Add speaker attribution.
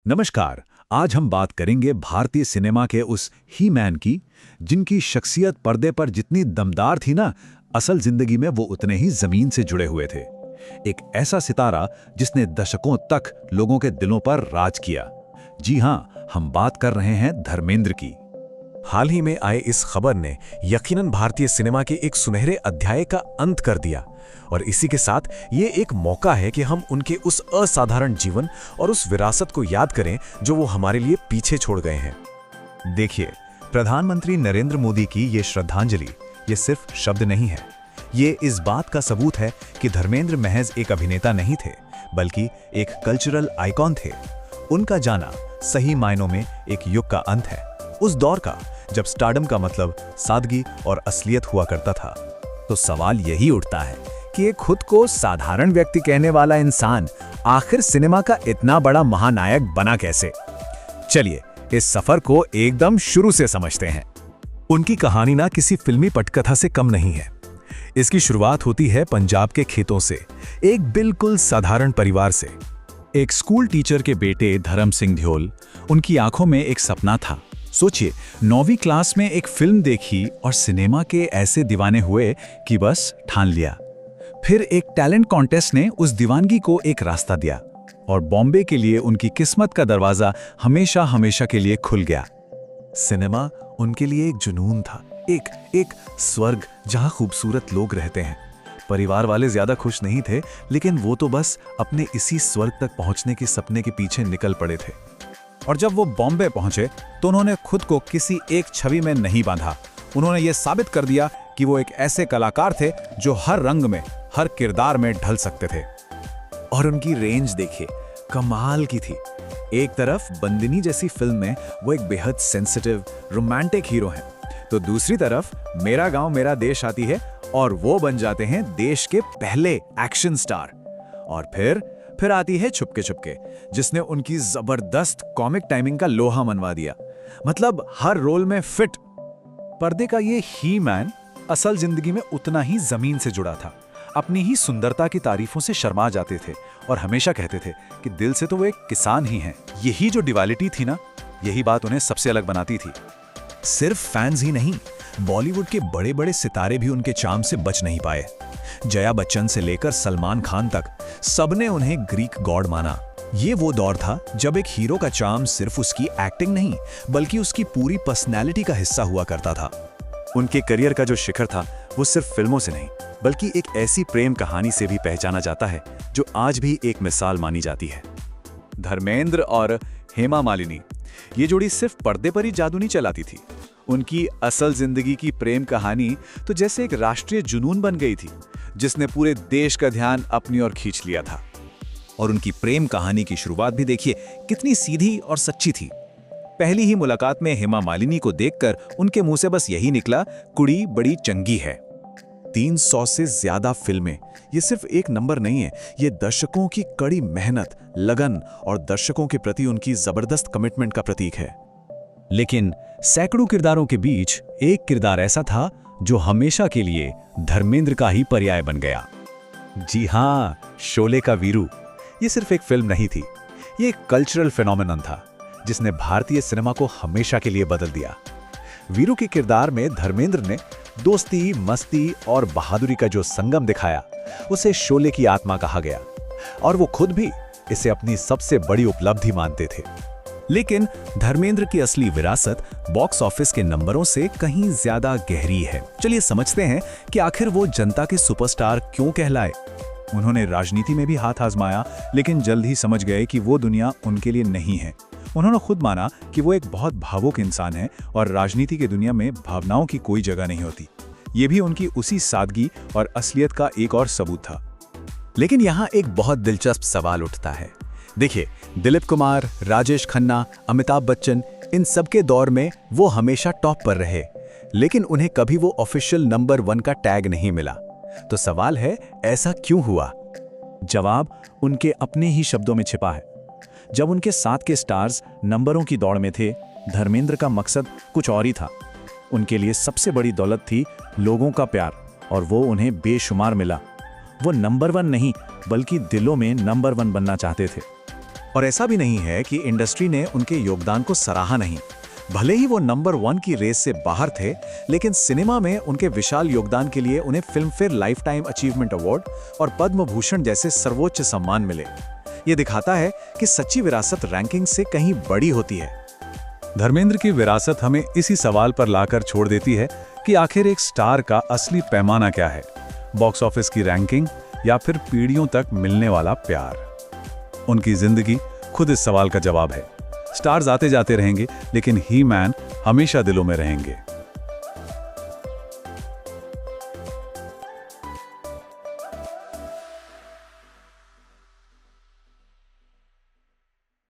Speaker 1: नमस्कार। आज हम बात करेंगे भारतीय सिनेमा के उस ही मैन की, जिनकी शख्सियत पर्दे पर जितनी दमदार थी ना, असल जिंदगी में वो उतने ही जमीन से जुड़े हुए थे। एक ऐसा सितारा जिसने दशकों तक लोगों के दिलों पर राज किया। जी हाँ, हम बात कर रहे हैं धर्मेंद्र की।
Speaker 2: हाल ही में आए इस खबर ने यकीनन भारतीय सिनेमा के एक सुनहरे अध्याय का अंत कर दिया, और इसी के साथ ये एक मौका है कि हम उनके उस असाधारण जीवन और उस विरासत को याद करें जो वो हमारे लिए पीछे छोड़ गए हैं।
Speaker 3: देखिए, प्रधानमंत्री नरेंद्र मोदी की ये श्रद्धांजलि ये सिर्फ शब्द नहीं है, ये इस बात का सबूत है कि धर्मेंद्र महज एक अभिनेता नहीं थे, बल्कि एक कल्चरल आइकॉन थे। उनका जाना सही मायनों में एक युग का अंत है, उस दौर का जब स्टारडम का मतलब सादगी और असलियत हुआ करता था।
Speaker 4: तो सवाल यही उठता है कि एक खुद को साधारण व्यक्ति कहने वाला इंसान आखिर सिनेमा का इतना बड़ा महानायक बना कैसे? चलिए इस सफर को एकदम शुरू से समझते हैं।
Speaker 2: उनकी कहानी ना किसी फिल्मी पटकथा से कम नहीं है। इसकी शुरुआत होती है पंजाब के खेतों से, एक बिल्कुल साधारण परिवार से।
Speaker 1: एक स्कूल टीचर के बेटे धर्म सिंह ध्योल, उनकी आंखों में एक सपना था। सोचिए, 9वीं क्लास में एक फिल्म देखी और सिनेमा के ऐसे दीवाने हुए कि बस ठान लिया। फिर एक टैलेंट कॉन्टेस्ट ने उस दीवानगी को एक रास्ता दिया और बॉम्बे के लिए उनकी किस्मत का दरवाजा हमेशा हमेशा के लिए खुल गया।
Speaker 2: सिनेमा उनके लिए एक जुनून था, एक स्वर्ग जहां खूबसूरत लोग रहते हैं। परिवार वाले ज्यादा खुश नहीं थे, लेकिन वो तो बस अपने इसी स्वर्ग तक पहुंचने के सपने के पीछे निकल पड़े थे।
Speaker 1: और जब वो बॉम्बे पहुंचे तो उन्होंने खुद को किसी एक छवि में नहीं बांधा। उन्होंने ये साबित कर दिया कि वो एक ऐसे कलाकार थे जो हर रंग में, हर किरदार में ढल सकते थे।
Speaker 2: और उनकी रेंज देखिए, कमाल की थी। एक तरफ बंदिनी जैसी फिल्म में वो एक बेहद सेंसिटिव रोमांटिक हीरो हैं, तो दूसरी तरफ मेरा गांव मेरा देश आती है और वो बन जाते हैं देश के पहले एक्शन स्टार। और फिर आती है छुपके छुपके, जिसने उनकी जबरदस्त कॉमिक टाइमिंग का लोहा मनवा दिया। मतलब हर रोल में फिट।
Speaker 1: पर्दे का ये ही मैन असल जिंदगी में उतना ही जमीन से जुड़ा था। अपनी ही सुंदरता की तारीफों से शर्मा जाते थे और हमेशा कहते थे कि दिल से तो वो एक किसान ही हैं। यही जो डिवालिटी थी ना, यही बात उन्हें सबसे अलग बनाती थी।
Speaker 3: सिर्फ फैंस ही नहीं, बॉलीवुड के बड़े बड़े सितारे भी उनके चार्म से बच नहीं पाए। जया बच्चन से लेकर सलमान खान तक सबने उन्हें ग्रीक गॉड माना। ये वो दौर था जब एक हीरो का चार्म सिर्फ उसकी एक्टिंग नहीं, बल्कि उसकी पूरी पर्सनैलिटी का हिस्सा हुआ करता था।
Speaker 2: उनके करियर का जो शिखर था वो सिर्फ फिल्मों से नहीं, बल्कि एक ऐसी प्रेम कहानी से भी पहचाना जाता है जो आज भी एक मिसाल मानी जाती है।
Speaker 1: धर्मेंद्र और हेमा मालिनी, ये जोड़ी सिर्फ पर्दे पर ही जादू नहीं चलाती थी। उनकी असल जिंदगी की प्रेम कहानी तो जैसे एक राष्ट्रीय जुनून बन गई थी, जिसने पूरे देश का ध्यान अपनी ओर खींच लिया था।
Speaker 4: और उनकी प्रेम कहानी की शुरुआत भी देखिए कितनी सीधी और सच्ची थी। पहली ही मुलाकात में हेमा मालिनी को देखकर उनके मुंह से बस यही निकला, कुड़ी बड़ी चंगी है।
Speaker 2: 300 से ज्यादा फिल्में, ये सिर्फ एक नंबर नहीं है, ये दर्शकों की कड़ी मेहनत, लगन और दर्शकों के प्रति उनकी जबरदस्त कमिटमेंट का प्रतीक है।
Speaker 4: लेकिन सैकड़ों किरदारों के बीच एक किरदार ऐसा था जो हमेशा के लिए धर्मेंद्र का ही पर्याय बन गया।
Speaker 1: जी हाँ, शोले का वीरू। ये सिर्फ एक फिल्म नहीं थी, ये एक कल्चरल फिनोमेनन था जिसने भारतीय सिनेमा को हमेशा के लिए बदल दिया। वीरू के किरदार में धर्मेंद्र ने दोस्ती, मस्ती और बहादुरी का जो संगम दिखाया, उसे शोले की आत्मा कहा गया। और वो खुद भी इसे अपनी सबसे बड़ी उपलब्धि मानते थे।
Speaker 4: लेकिन धर्मेंद्र की असली विरासत बॉक्स ऑफिस के नंबरों से कहीं ज्यादा गहरी है। चलिए समझते हैं कि आखिर वो जनता के सुपरस्टार क्यों कहलाए।
Speaker 1: उन्होंने राजनीति में भी हाथ आजमाया, लेकिन जल्द ही समझ गए कि वो दुनिया उनके लिए नहीं है। उन्होंने खुद माना कि वो एक बहुत भावुक इंसान है और राजनीति की दुनिया में भावनाओं की कोई जगह नहीं होती। ये भी उनकी उसी सादगी और असलियत का एक और सबूत था।
Speaker 4: लेकिन यहाँ एक बहुत दिलचस्प सवाल उठता है। देखिए, दिलीप कुमार, राजेश खन्ना, अमिताभ बच्चन, इन सबके दौर में वो हमेशा टॉप पर रहे, लेकिन उन्हें कभी वो ऑफिशियल नंबर 1 का टैग नहीं मिला। तो सवाल है, ऐसा क्यों हुआ?
Speaker 1: जवाब उनके अपने ही शब्दों में छिपा है। जब उनके साथ के स्टार्स नंबरों की दौड़ में थे, धर्मेंद्र का मकसद कुछ और ही था। उनके लिए सबसे बड़ी दौलत थी लोगों का प्यार, और वो उन्हें बेशुमार मिला। वो नंबर 1 नहीं, बल्कि दिलों में नंबर 1 बनना चाहते थे।
Speaker 2: और ऐसा भी नहीं है कि इंडस्ट्री ने उनके योगदान को सराहा नहीं। भले ही वो नंबर 1 की रेस से बाहर थे, लेकिन सिनेमा में उनके विशाल योगदान के लिए उन्हें film fair life time achievement award और पद्म भूषण जैसे सर्वोच्च सम्मान मिले। ये दिखाता है कि सच्ची विरासत रैंकिंग से कहीं बड़ी होती है।
Speaker 1: धर्मेंद्र की विरासत हमें इसी सवाल पर लाकर छोड़ देती है कि आखिर एक स्टार का असली पैमाना क्या है, बॉक्स ऑफिस की रैंकिंग या फिर पीढ़ियों तक मिलने वाला प्यार। उनकी जिंदगी खुद इस सवाल का जवाब है। स्टार्स आते जाते रहेंगे, लेकिन ही मैन हमेशा दिलों में रहेंगे।